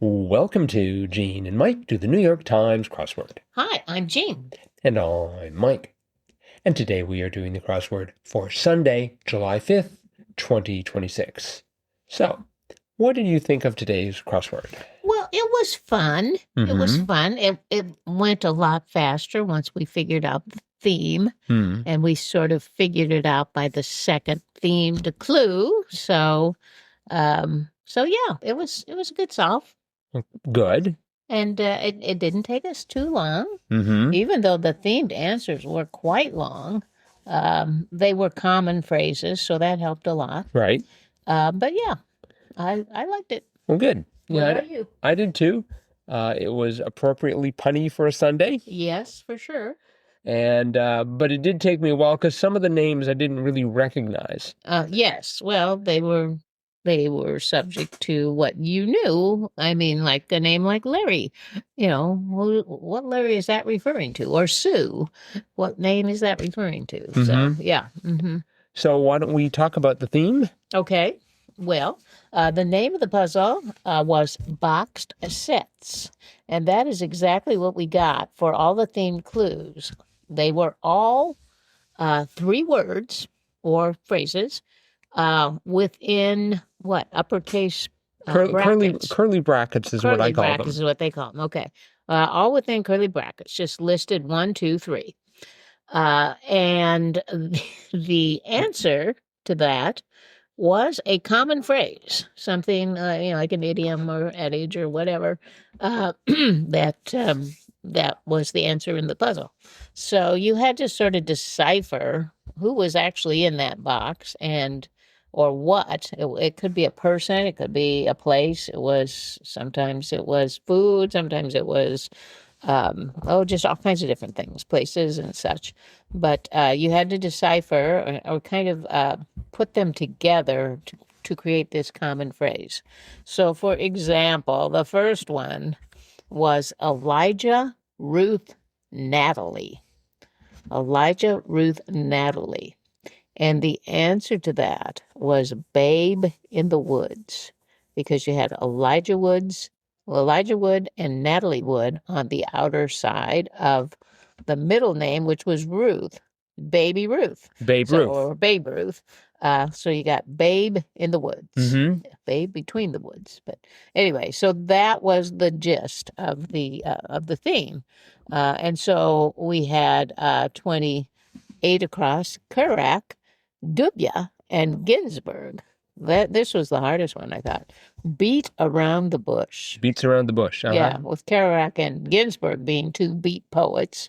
Welcome to Gene and Mike do the New York Times crossword. Hi, I'm Jean. And I'm Mike. And today we are doing the crossword for Sunday, July 5th, 2026. So, what did you think of today's crossword? Well, it was fun. It was Mm-hmm. fun. It went a lot faster once we figured out the theme, and we sort of figured it out by the second themed clue. So yeah, it was a good solve, Good. and it didn't take us too long, Mm-hmm. even though the themed answers were quite long. They were common phrases, so that helped a lot. Right. But yeah, I liked it. Well, good. What about you? I did too. It was appropriately punny for a Sunday. Yes, for sure. And but it did take me a while because some of the names I didn't really recognize. Yes. Well, they were subject to what you knew. I mean, like a name like Larry. You know, what Larry is that referring to? Or Sue? What name is that referring to? So, yeah. So why don't we talk about the theme? Okay. Well, the name of the puzzle was Boxed Sets, and that is exactly what we got for all the themed clues. They were all 3 words or phrases within what uppercase brackets. Curly brackets is what I Curly call brackets them. is what they call them. Okay, all within curly brackets, just listed 1, 2, 3, and the answer to that was a common phrase, something like an idiom or adage or whatever. That was the answer in the puzzle. So you had to sort of decipher who was actually in that box or what. It could be a person, it could be a place. Sometimes it was food, sometimes it was just all kinds of different things, places and such. But you had to decipher or kind of put them together to create this common phrase. So, for example, the first one was Elijah, Ruth, Natalie. Elijah, Ruth, Natalie. And the answer to that was Babe in the Woods, because you had Elijah Wood and Natalie Wood on the outer side of the middle name, which was Ruth, Baby Ruth. Ruth. Or Babe Ruth. So you got Babe in the Woods, Babe between the woods. But anyway, so that was the gist of the theme. And so we had 28 across, Kerouac, Dubya, and Ginsberg. This was the hardest one, I thought. Beat around the bush. Beats around the bush. Yeah, with Kerouac and Ginsberg being 2 beat poets.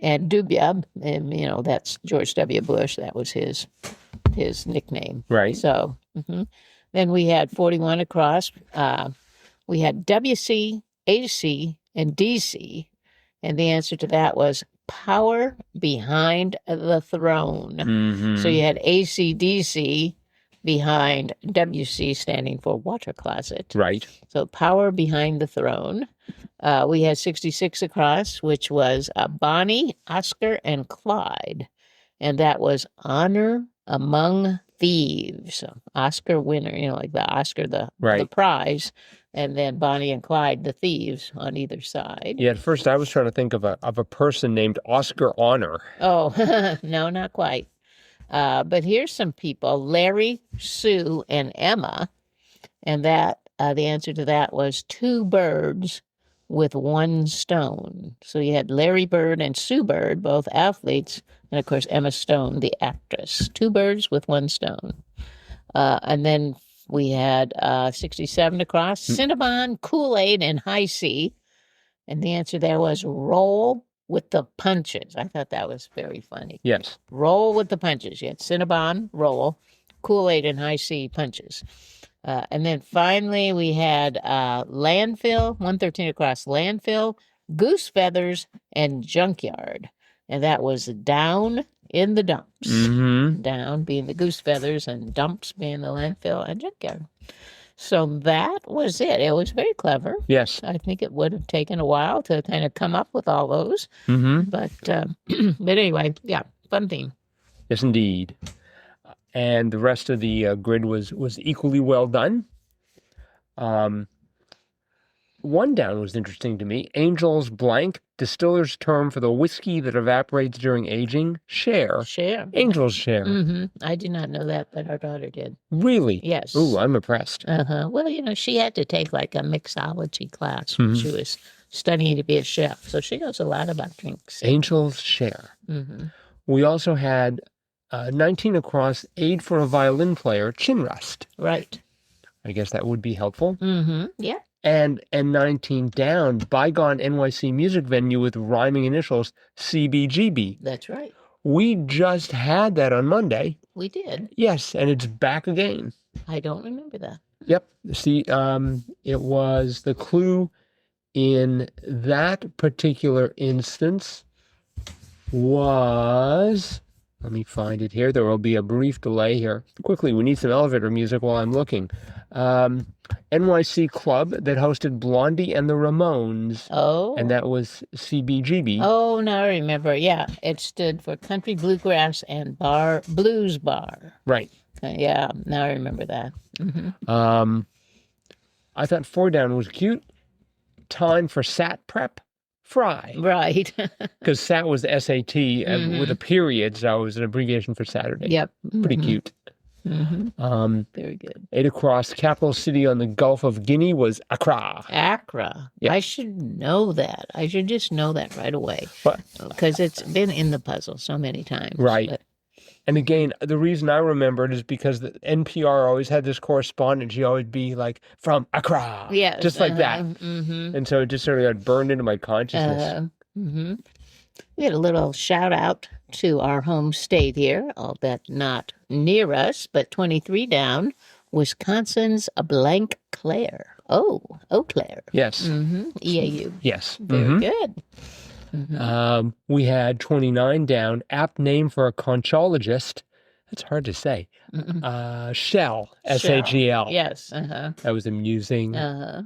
And Dubya, and, that's George W. Bush. That was his nickname. Right. So then we had 41 across. We had WC, AC, and DC. And the answer to that was Power Behind the Throne. So you had ACDC behind WC, standing for water closet. Right. So Power Behind the Throne. We had 66 across, which was Bonnie, Oscar, and Clyde. And that was Honor Among Thieves. So Oscar winner, like the Oscar, the prize. And then Bonnie and Clyde, the thieves, on either side. Yeah, at first I was trying to think of a person named Oscar Honor. Oh, no, not quite. But here's some people: Larry, Sue, and Emma. And that the answer to that was 2 birds with 1 stone. So you had Larry Bird and Sue Bird, both athletes, and of course Emma Stone, the actress. 2 birds with 1 stone. And then we had 67 across, Cinnabon, Kool-Aid, and High C. And the answer there was roll with the punches. I thought that was very funny. Yes. Roll with the punches. You had Cinnabon, roll, Kool-Aid, and High C, punches. And then finally we had landfill, 113 across, landfill, goose feathers, and junkyard. And that was down in the dumps. Down being the goose feathers and dumps being the landfill and junkyard. So that was it. It was very clever. Yes. I think it would have taken a while to kind of come up with all those. But anyway, yeah, fun theme. Yes, indeed. And the rest of the grid was equally well done. 1 down was interesting to me. Angel's blank, distiller's term for the whiskey that evaporates during aging. Share. Share. Angel's share. Mm-hmm. I did not know that, but our daughter did. Really? Yes. Ooh, I'm impressed. Well, she had to take like a mixology class when Mhm. she was studying to be a chef. So she knows a lot about drinks. Angel's share. Mm-hmm. We also had 19 across, aid for a violin player, chin rest. Right. I guess that would be helpful. Mm-hmm. Yeah. And 19 down, bygone NYC music venue with rhyming initials, CBGB. That's right. We just had that on Monday. We did. Yes, and it's back again. I don't remember that. Yep. See, it was the clue in that particular instance was, let me find it here. There will be a brief delay here. Quickly, we need some elevator music while I'm looking. NYC club that hosted Blondie and the Ramones. Oh. And that was CBGB. Oh, now I remember. Yeah, it stood for Country Bluegrass and Blues Bar. Right. Yeah, now I remember that. Mm-hmm. I thought 4 down was cute. Time for SAT prep. Fry. Right. Because SAT was the SAT and with a period, so it was an abbreviation for Saturday. Yep. Pretty cute. Mm-hmm. Very good. 8 across, capital city on the Gulf of Guinea was Accra. Accra. Yep. I should know that. I should just know that right away. Because it's been in the puzzle so many times. Right. But... And again, the reason I remembered is because the NPR always had this correspondent. She always be like, from Accra. Yes. Just like that. Mm-hmm. And so it just sort of got burned into my consciousness. Mm-hmm. We had a little shout out to our home state here, albeit not near us, but 23 down, Wisconsin's Blank Claire. Oh, Eau Claire. Yes. Mm-hmm. EAU. Yes. Very good. Mm-hmm. We had 29 down, apt name for a conchologist. That's hard to say. Shell, S-H-E-L. Yes. That was amusing. Uh-huh.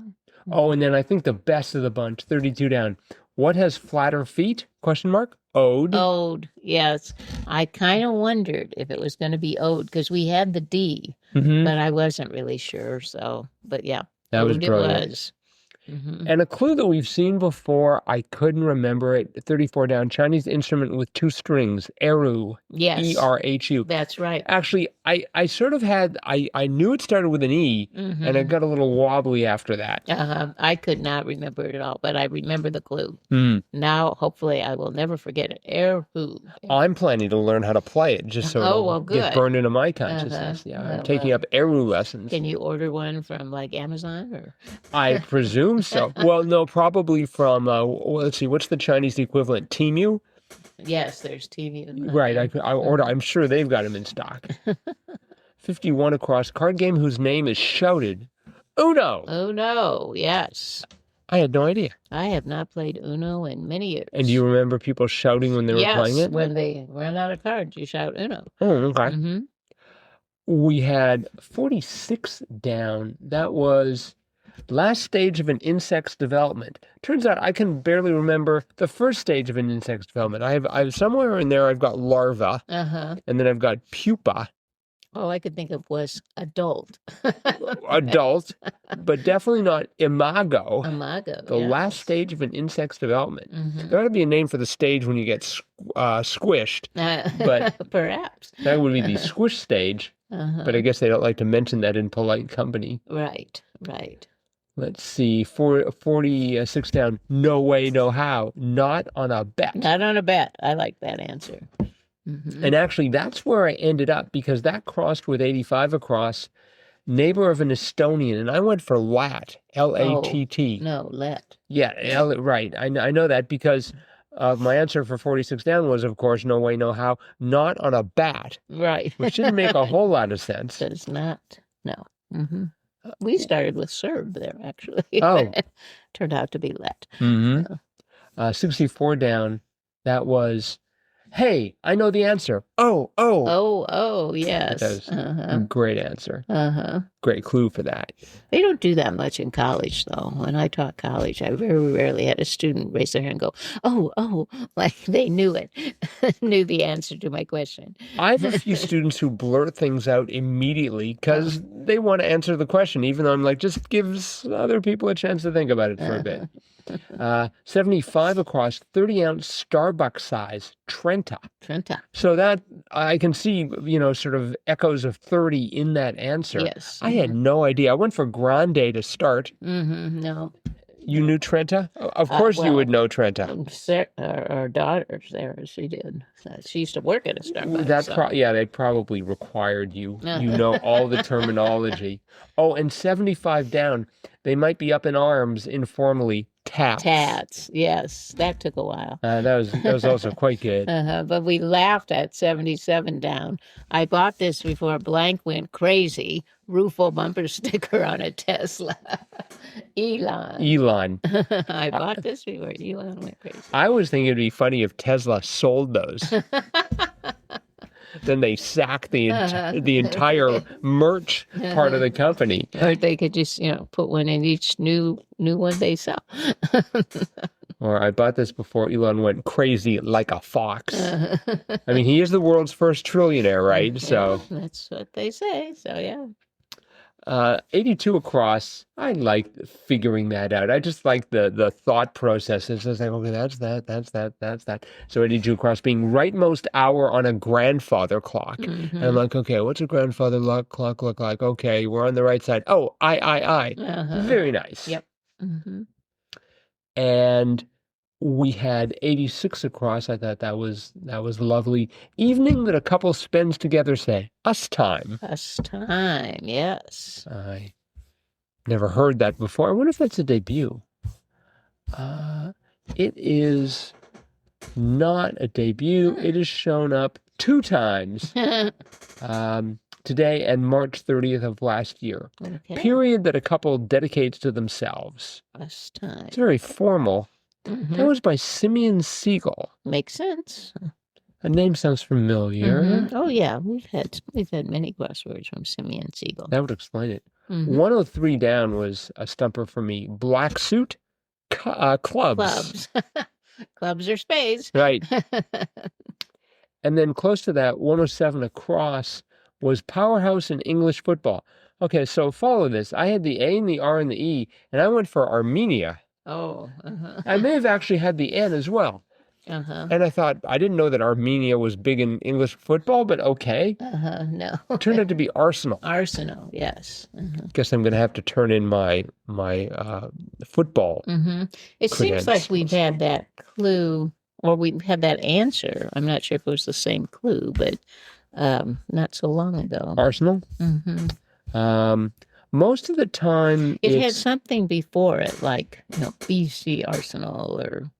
Oh, and then I think the best of the bunch, 32 down. What has flatter feet? Question mark. Ode. Ode, yes. I kind of wondered if it was going to be ode because we had the D, but I wasn't really sure. So, but yeah, that was ode brilliant. it was. Mm-hmm. And a clue that we've seen before, I couldn't remember it. 34 down, Chinese instrument with 2 strings, Eru. Yes. E-R-H-U. That's right. Actually, I sort of had, I knew it started with an E, and it got a little wobbly after that. I could not remember it at all, but I remember the clue. Mm. Now, hopefully, I will never forget it. Eru. I'm planning to learn how to play it just so it'll get burned into my consciousness. Yeah, I'm taking up Eru lessons. Can you order one from like Amazon or? I presume so. Well, no, probably from, let's see, what's the Chinese equivalent? Temu? Yes, there's TV. Right, I order. I'm sure they've got them in stock. 51 across, card game whose name is shouted. Uno! Uno, yes. I had no idea. I have not played Uno in many years. And do you remember people shouting when they were playing it? Yes, when they run out of cards, you shout Uno. Oh, okay. Mm-hmm. We had 46 down. That was last stage of an insect's development. Turns out I can barely remember the first stage of an insect's development. I've somewhere in there I've got larva, and then I've got pupa. All I could think of was adult. Adult, but definitely not imago. Imago. The last stage of an insect's development. There ought to be a name for the stage when you get squished, but perhaps that would be the squish stage. But I guess they don't like to mention that in polite company. Right, right. Let's see, 46 down. No way, no how. Not on a bet. Not on a bet. I like that answer. And actually, that's where I ended up because that crossed with 85 across, neighbor of an Estonian, and I went for Lat, L-A-T-T. Oh, no, Let. Yeah, right. I know that because my answer for 46 down was, of course, no way, no how. Not on a bat. Right. Which didn't make a whole lot of sense. Does not. No. We started with Serb there, actually. Oh. Turned out to be Let. 64 down, that was... Hey, I know the answer. Oh. Oh, yes. That was a great answer. great clue for that. They don't do that much in college, though. When I taught college, I very rarely had a student raise their hand and go, oh, like they knew it, knew the answer to my question. I have a few students who blurt things out immediately because they want to answer the question, even though I'm like, just gives other people a chance to think about it for a bit. 75 across, 30-ounce Starbucks size, Trenta. Trenta. So that I can see, sort of echoes of 30 in that answer. Yes. I had no idea. I went for Grande to start. No. You knew Trenta? Of course you would know Trenta. Our daughter, Sarah, she did. She used to work at a Starbucks. They probably required you. You know all the terminology. Oh, and 75 down, they might be up in arms informally. Tats. Yes, that took a while. That was also quite good. But we laughed at 77 down. I bought this before Blank went crazy. Rufo bumper sticker on a Tesla. Elon. I bought this before Elon went crazy. I was thinking it'd be funny if Tesla sold those. Then they sack the entire merch part of the company. Or they could just, put one in each new one they sell. Or I bought this before Elon went crazy like a fox. I mean, he is the world's first trillionaire, right? Yeah, so that's what they say. So yeah. 82 across, I like figuring that out. I just like the thought process. It's just like, okay, that's that. So 82 across being rightmost hour on a grandfather clock. And I'm like, okay, what's a grandfather clock look like? Okay, we're on the right side. Oh, I. Very nice. Yep. And we had 86 across. I thought that was lovely. Evening that a couple spends together, say, us time. Us time, yes. I never heard that before. I wonder if that's a debut. It is not a debut. It has shown up 2 times. Today and March 30th of last year. Okay. Period that a couple dedicates to themselves. Us time. It's very formal. That was by Simeon Siegel. Makes sense. A name sounds familiar. Oh yeah, we've had many crosswords from Simeon Siegel. That would explain it. 103 down was a stumper for me. Black suit, clubs. Clubs or spades. Right. And then close to that, 107 across was powerhouse in English football. Okay, so follow this. I had the A and the R and the E, and I went for Armenia. Oh. I may have actually had the N as well. And I thought, I didn't know that Armenia was big in English football, but okay. No. It turned out to be Arsenal. Arsenal, yes. Guess I'm going to have to turn in my football. It seems like we've had that clue, or we've had that answer. I'm not sure if it was the same clue, but not so long ago. Arsenal? Most of the time, it had something before it, like, BC Arsenal or,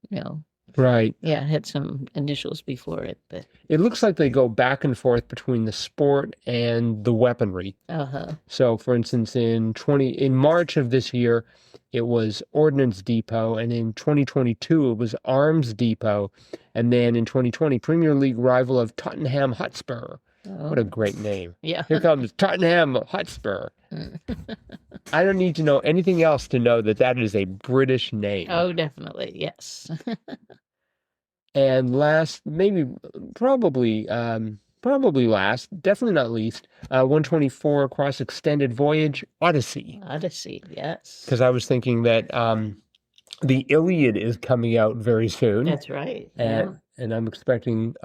Right. Yeah, it had some initials before it, but it looks like they go back and forth between the sport and the weaponry. So, for instance, in March of this year, it was Ordnance Depot, and in 2022 it was Arms Depot, and then in 2020, Premier League rival of Tottenham Hotspur. What a great name. Yeah. Here comes Tottenham Hotspur. I don't need to know anything else to know that is a British name. Oh, definitely. Yes. And last, probably last, definitely not least, 124 across extended voyage, Odyssey. Odyssey, yes. Because I was thinking that the Iliad is coming out very soon. That's right. And I'm expecting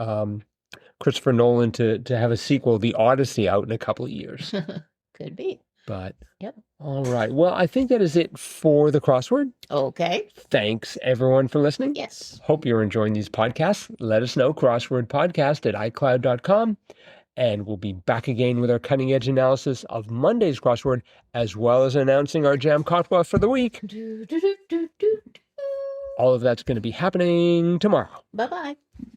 Christopher Nolan to have a sequel, The Odyssey, out in a couple of years. Could be. But, yep. All right. Well, I think that is it for the crossword. Okay. Thanks, everyone, for listening. Yes. Hope you're enjoying these podcasts. Let us know, crosswordpodcast@icloud.com. And we'll be back again with our cutting edge analysis of Monday's crossword, as well as announcing our Jam Cocktail for the week. All of that's going to be happening tomorrow. Bye-bye.